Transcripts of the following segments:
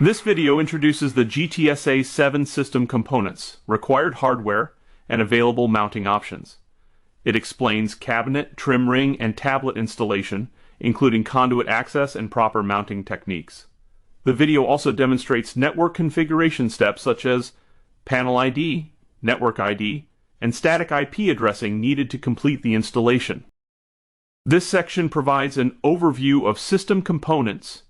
This video introduces the GTSA 7 system components, required hardware, and available mounting options. It explains cabinet, trim ring, and tablet installation, including conduit access and proper mounting techniques. The video also demonstrates network configuration steps such as panel ID, network ID, and static IP addressing needed to complete the installation. This section provides an overview of system components,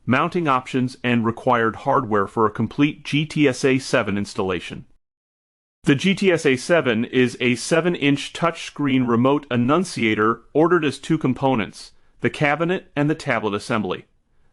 mounting options, and required hardware for a complete GTSA 7 installation. The GTSA 7 is a 7-inch touchscreen remote annunciator ordered as two components, the cabinet and the tablet assembly.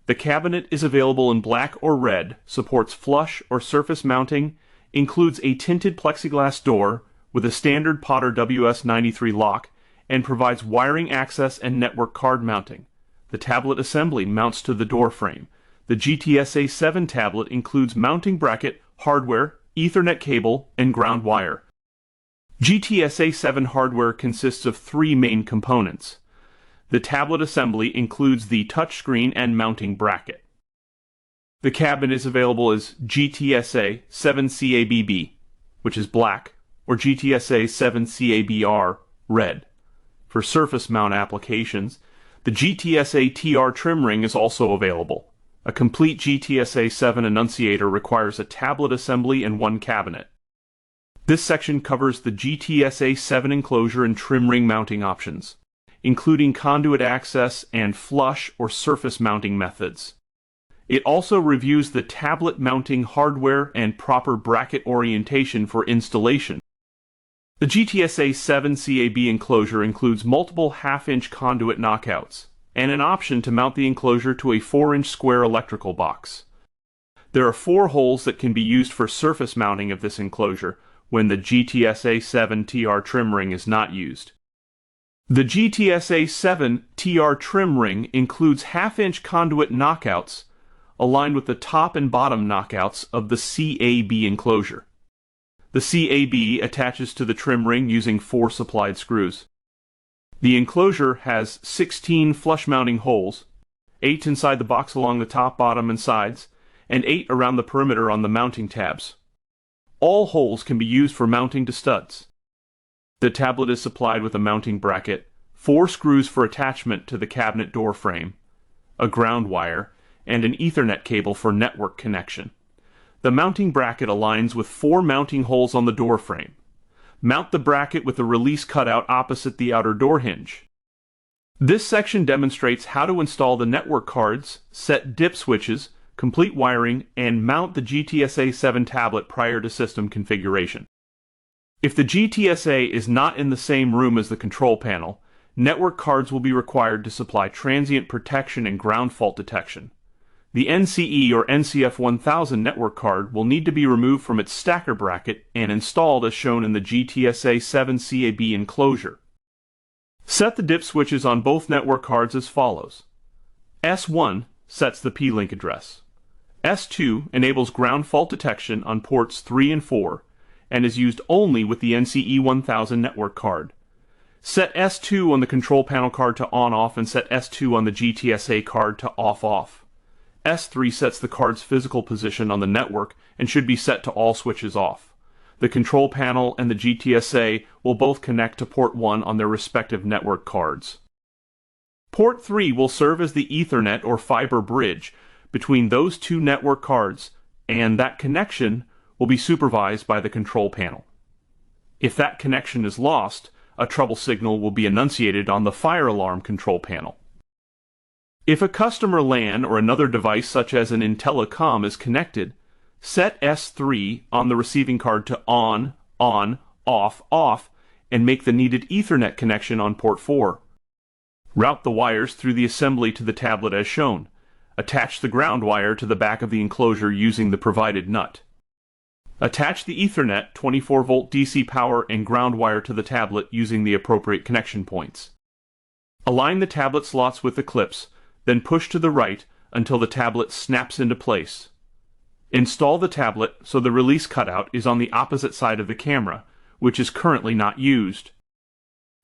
The cabinet is available in black or red, supports flush or surface mounting, includes a tinted plexiglass door with a standard Potter WS93 lock, and provides wiring access and network card mounting. The tablet assembly mounts to the door frame. The GTSA 7 tablet includes mounting bracket, hardware, Ethernet cable, and ground wire. GTSA 7 hardware consists of three main components. The tablet assembly includes the touchscreen and mounting bracket. The cabinet is available as GTSA 7 CABB, which is black, or GTSA 7 CABR, red. For surface mount applications, the GTSA TR trim ring is also available. A complete GTSA 7 annunciator requires a tablet assembly and one cabinet. This section covers the GTSA 7 enclosure and trim ring mounting options, including conduit access and flush or surface mounting methods. It also reviews the tablet mounting hardware and proper bracket orientation for installation. The GTSA 7 CAB enclosure includes multiple half-inch conduit knockouts, and an option to mount the enclosure to a 4-inch square electrical box. There are 4 holes that can be used for surface mounting of this enclosure when the GTSA 7 TR trim ring is not used. The GTSA 7 TR trim ring includes half-inch conduit knockouts aligned with the top and bottom knockouts of the CAB enclosure. The CAB attaches to the trim ring using 4 supplied screws. The enclosure has 16 flush mounting holes, 8 inside the box along the top, bottom, and sides, and 8 around the perimeter on the mounting tabs. All holes can be used for mounting to studs. The tablet is supplied with a mounting bracket, 4 screws for attachment to the cabinet door frame, a ground wire, and an Ethernet cable for network connection. The mounting bracket aligns with 4 mounting holes on the door frame. Mount the bracket with a release cutout opposite the outer door hinge. This section demonstrates how to install the network cards, set dip switches, complete wiring, and mount the GTSA 7 tablet prior to system configuration. If the GTSA is not in the same room as the control panel, network cards will be required to supply transient protection and ground fault detection. The NCE or NCF 1000 network card will need to be removed from its stacker bracket and installed as shown in the GTSA 7 CAB enclosure. Set the dip switches on both network cards as follows. S1 sets the P-link address. S2 enables ground fault detection on ports 3 and 4 and is used only with the NCE 1000 network card. Set S2 on the control panel card to on-off and set S2 on the GTSA card to off-off. S3 sets the card's physical position on the network and should be set to all switches off. The control panel and the GTSA will both connect to port 1 on their respective network cards. Port 3 will serve as the Ethernet or fiber bridge between those two network cards, and that connection will be supervised by the control panel. If that connection is lost, a trouble signal will be enunciated on the fire alarm control panel. If a customer LAN or another device such as an IntelliComm is connected, set S3 on the receiving card to on, off, and make the needed Ethernet connection on port 4. Route the wires through the assembly to the tablet as shown. Attach the ground wire to the back of the enclosure using the provided nut. Attach the Ethernet 24-volt DC power and ground wire to the tablet using the appropriate connection points. Align the tablet slots with the clips, then push to the right until the tablet snaps into place. Install the tablet so the release cutout is on the opposite side of the camera, which is currently not used.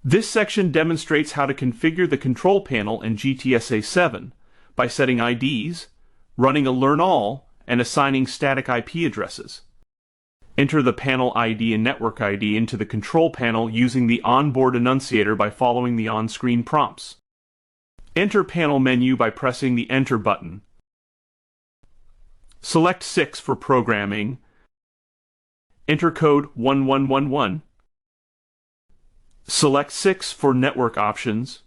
This section demonstrates how to configure the control panel in GTSA 7 by setting IDs, running a Learn All, and assigning static IP addresses. Enter the panel ID and network ID into the control panel using the onboard annunciator by following the on-screen prompts. Enter panel menu by pressing the Enter button. Select 6 for programming. Enter code 1111. Select 6 for network options.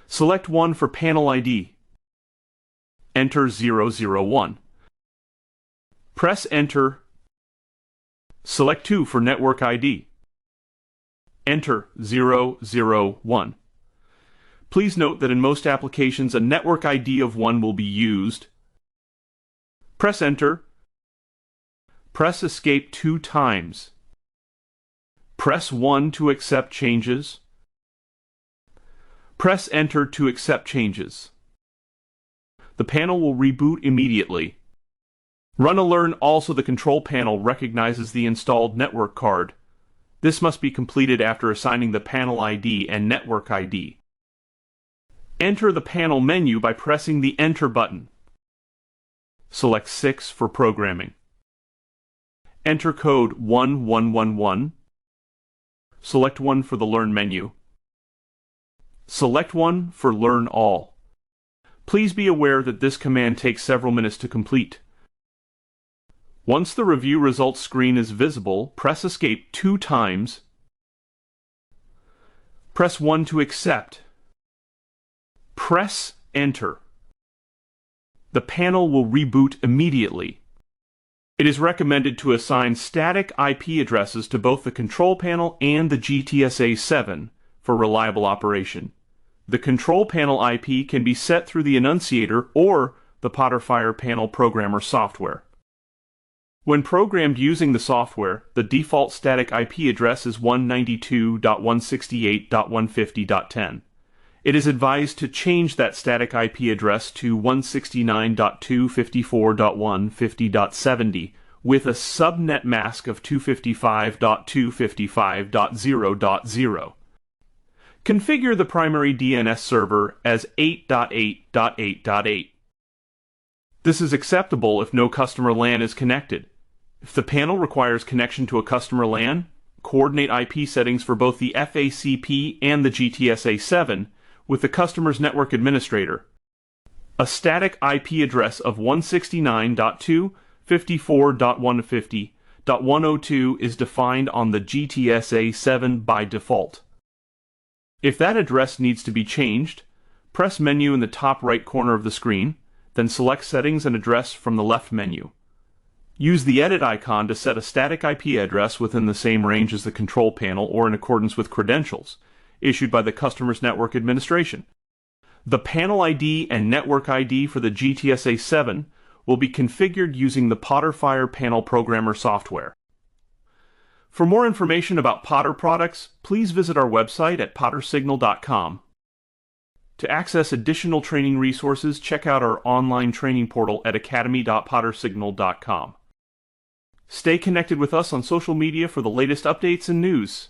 Select 1 for panel ID. Enter 001. Press Enter. Select 2 for network ID. Enter 001. Please note that in most applications a network ID of 1 will be used. Press Enter. Press Escape 2 times. Press 1 to accept changes. Press Enter to accept changes. The panel will reboot immediately. Run a learn also the control panel recognizes the installed network card. This must be completed after assigning the panel ID and network ID. Enter the panel menu by pressing the Enter button. Select 6 for programming. Enter code 1111. Select 1 for the Learn menu. Select 1 for Learn All. Please be aware that this command takes several minutes to complete. Once the review results screen is visible, press Escape 2 times. Press 1 to accept. Press Enter. The panel will reboot immediately. It is recommended to assign static IP addresses to both the control panel and the GTSA 7 for reliable operation. The control panel IP can be set through the annunciator or the Potterfire panel programmer software. When programmed using the software, the default static IP address is 192.168.150.10. It is advised to change that static IP address to 169.254.150.70 with a subnet mask of 255.255.0.0. Configure the primary DNS server as 8.8.8.8. This is acceptable if no customer LAN is connected. If the panel requires connection to a customer LAN, coordinate IP settings for both the FACP and the GTSA 7 with the customer's network administrator. A static IP address of 169.254.150.102 is defined on the GTSA 7 by default. If that address needs to be changed, press Menu in the top right corner of the screen, then select Settings and Address from the left menu. Use the Edit icon to set a static IP address within the same range as the control panel or in accordance with credentials issued by the customer's network administration. The panel ID and network ID for the GTSA 7 will be configured using the Potterfire panel programmer software. For more information about Potter products, please visit our website at pottersignal.com. To access additional training resources, check out our online training portal at academy.pottersignal.com. Stay connected with us on social media for the latest updates and news.